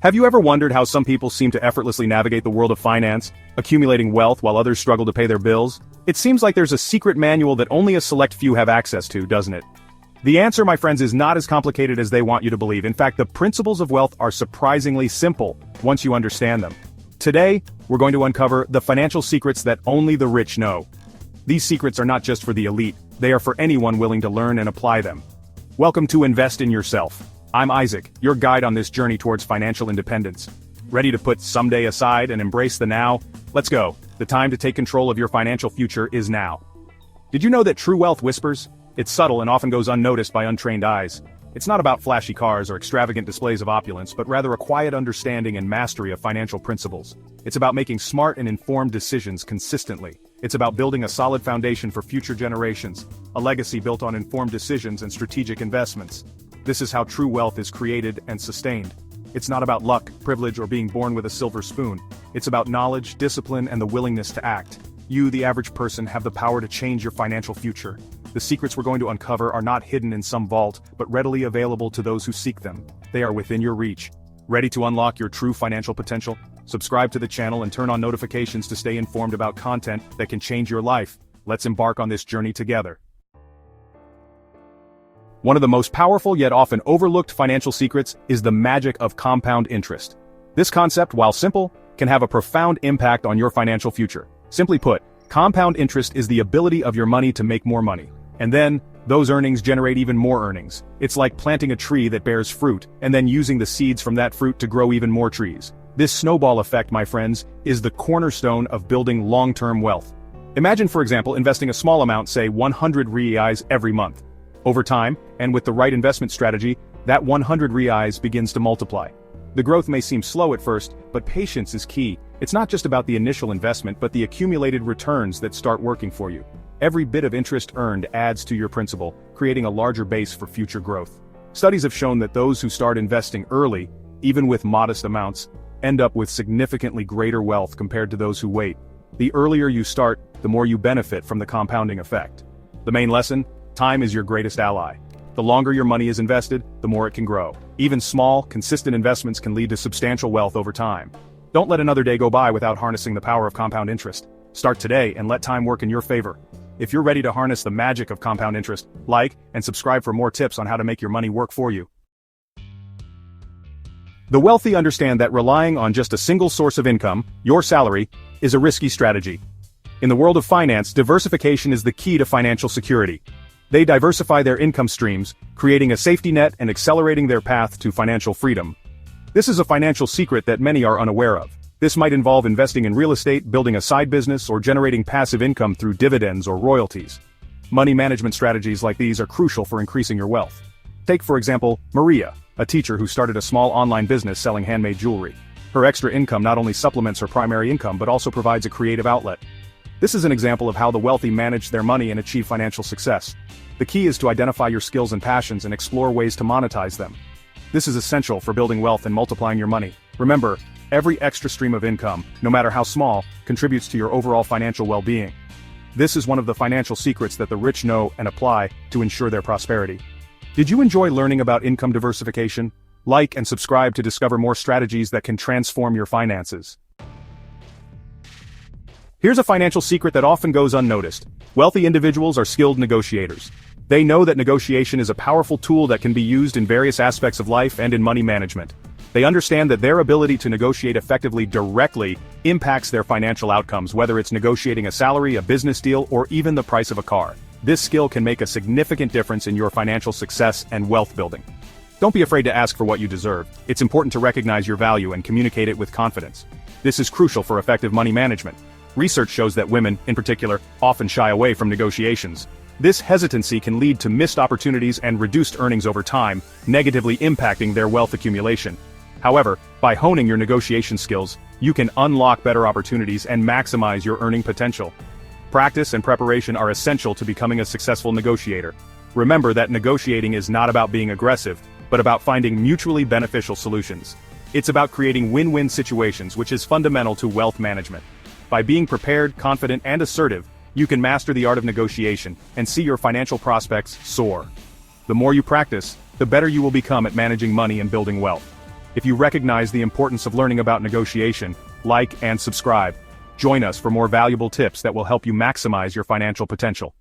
Have you ever wondered how some people seem to effortlessly navigate the world of finance, accumulating wealth while others struggle to pay their bills? It seems like there's a secret manual that only a select few have access to, doesn't it? The answer, my friends, is not as complicated as they want you to believe. In fact, the principles of wealth are surprisingly simple once you understand them. Today, we're going to uncover the financial secrets that only the rich know. These secrets are not just for the elite, they are for anyone willing to learn and apply them. Welcome to Invest in Yourself. I'm Isaac, your guide on this journey towards financial independence. Ready to put someday aside and embrace the now? Let's go. The time to take control of your financial future is now. Did you know that true wealth whispers? It's subtle and often goes unnoticed by untrained eyes. It's not about flashy cars or extravagant displays of opulence, but rather a quiet understanding and mastery of financial principles. It's about making smart and informed decisions consistently. It's about building a solid foundation for future generations, a legacy built on informed decisions and strategic investments. This is how true wealth is created and sustained. It's not about luck, privilege, or being born with a silver spoon. It's about knowledge, discipline, and the willingness to act. You, the average person, have the power to change your financial future. The secrets we're going to uncover are not hidden in some vault, but readily available to those who seek them. They are within your reach. Ready to unlock your true financial potential? Subscribe to the channel and turn on notifications to stay informed about content that can change your life. Let's embark on this journey together. One of the most powerful yet often overlooked financial secrets is the magic of compound interest. This concept, while simple, can have a profound impact on your financial future. Simply put, compound interest is the ability of your money to make more money. And then, those earnings generate even more earnings. It's like planting a tree that bears fruit, and then using the seeds from that fruit to grow even more trees. This snowball effect, my friends, is the cornerstone of building long-term wealth. Imagine, for example, investing a small amount, say 100 reais every month. Over time, and with the right investment strategy, that 100 reais begins to multiply. The growth may seem slow at first, but patience is key. It's not just about the initial investment but the accumulated returns that start working for you. Every bit of interest earned adds to your principal, creating a larger base for future growth. Studies have shown that those who start investing early, even with modest amounts, end up with significantly greater wealth compared to those who wait. The earlier you start, the more you benefit from the compounding effect. The main lesson? Time is your greatest ally. The longer your money is invested, the more it can grow. Even small, consistent investments can lead to substantial wealth over time. Don't let another day go by without harnessing the power of compound interest. Start today and let time work in your favor. If you're ready to harness the magic of compound interest, like and subscribe for more tips on how to make your money work for you. The wealthy understand that relying on just a single source of income, your salary, is a risky strategy. In the world of finance, diversification is the key to financial security. They diversify their income streams, creating a safety net and accelerating their path to financial freedom. This is a financial secret that many are unaware of. This might involve investing in real estate, building a side business, or generating passive income through dividends or royalties. Money management strategies like these are crucial for increasing your wealth. Take, for example, Maria, a teacher who started a small online business selling handmade jewelry. Her extra income not only supplements her primary income but also provides a creative outlet. This is an example of how the wealthy manage their money and achieve financial success. The key is to identify your skills and passions and explore ways to monetize them. This is essential for building wealth and multiplying your money. Remember, every extra stream of income, no matter how small, contributes to your overall financial well-being. This is one of the financial secrets that the rich know and apply to ensure their prosperity. Did you enjoy learning about income diversification? Like and subscribe to discover more strategies that can transform your finances. Here's a financial secret that often goes unnoticed. Wealthy individuals are skilled negotiators. They know that negotiation is a powerful tool that can be used in various aspects of life and in money management. They understand that their ability to negotiate effectively directly impacts their financial outcomes, whether it's negotiating a salary, a business deal, or even the price of a car. This skill can make a significant difference in your financial success and wealth building. Don't be afraid to ask for what you deserve. It's important to recognize your value and communicate it with confidence. This is crucial for effective money management. Research shows that women, in particular, often shy away from negotiations. This hesitancy can lead to missed opportunities and reduced earnings over time, negatively impacting their wealth accumulation. However, by honing your negotiation skills, you can unlock better opportunities and maximize your earning potential. Practice and preparation are essential to becoming a successful negotiator. Remember that negotiating is not about being aggressive, but about finding mutually beneficial solutions. It's about creating win-win situations, which is fundamental to wealth management. By being prepared, confident, and assertive, you can master the art of negotiation and see your financial prospects soar. The more you practice, the better you will become at managing money and building wealth. If you recognize the importance of learning about negotiation, like and subscribe. Join us for more valuable tips that will help you maximize your financial potential.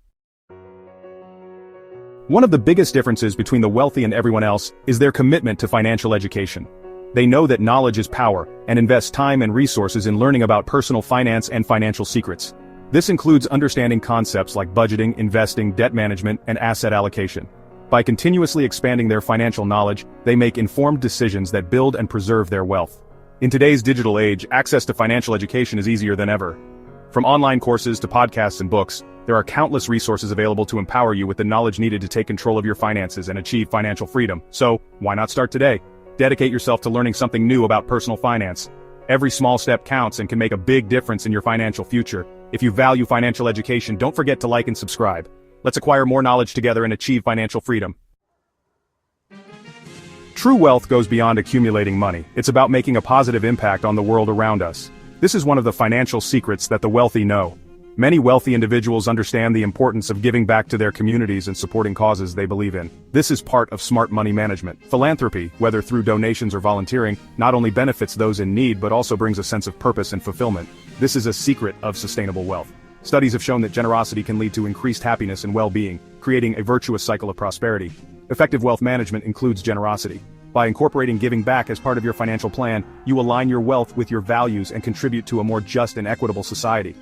One of the biggest differences between the wealthy and everyone else is their commitment to financial education. They know that knowledge is power, and invest time and resources in learning about personal finance and financial secrets. This includes understanding concepts like budgeting, investing, debt management, and asset allocation. By continuously expanding their financial knowledge, they make informed decisions that build and preserve their wealth. In today's digital age, access to financial education is easier than ever. From online courses to podcasts and books, there are countless resources available to empower you with the knowledge needed to take control of your finances and achieve financial freedom. So, why not start today? Dedicate yourself to learning something new about personal finance. Every small step counts and can make a big difference in your financial future. If you value financial education, don't forget to like and subscribe. Let's acquire more knowledge together and achieve financial freedom. True wealth goes beyond accumulating money. It's about making a positive impact on the world around us. This is one of the financial secrets that the wealthy know. Many wealthy individuals understand the importance of giving back to their communities and supporting causes they believe in. This is part of smart money management. Philanthropy, whether through donations or volunteering, not only benefits those in need but also brings a sense of purpose and fulfillment. This is a secret of sustainable wealth. Studies have shown that generosity can lead to increased happiness and well-being, creating a virtuous cycle of prosperity. Effective wealth management includes generosity. By incorporating giving back as part of your financial plan, you align your wealth with your values and contribute to a more just and equitable society.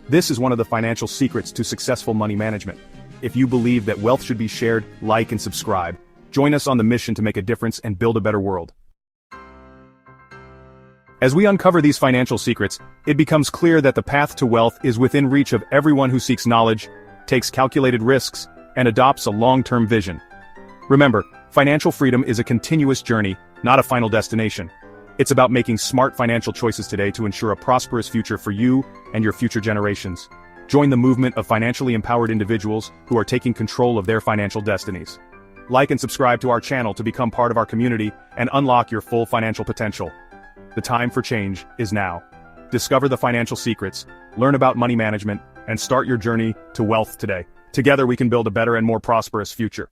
This is one of the financial secrets to successful money management. If you believe that wealth should be shared, like and subscribe. Join us on the mission to make a difference and build a better world. As we uncover these financial secrets, it becomes clear that the path to wealth is within reach of everyone who seeks knowledge, takes calculated risks, and adopts a long-term vision. Remember, financial freedom is a continuous journey, not a final destination. It's about making smart financial choices today to ensure a prosperous future for you and your future generations. Join the movement of financially empowered individuals who are taking control of their financial destinies. Like and subscribe to our channel to become part of our community and unlock your full financial potential. The time for change is now. Discover the financial secrets, learn about money management, and start your journey to wealth today. Together we can build a better and more prosperous future.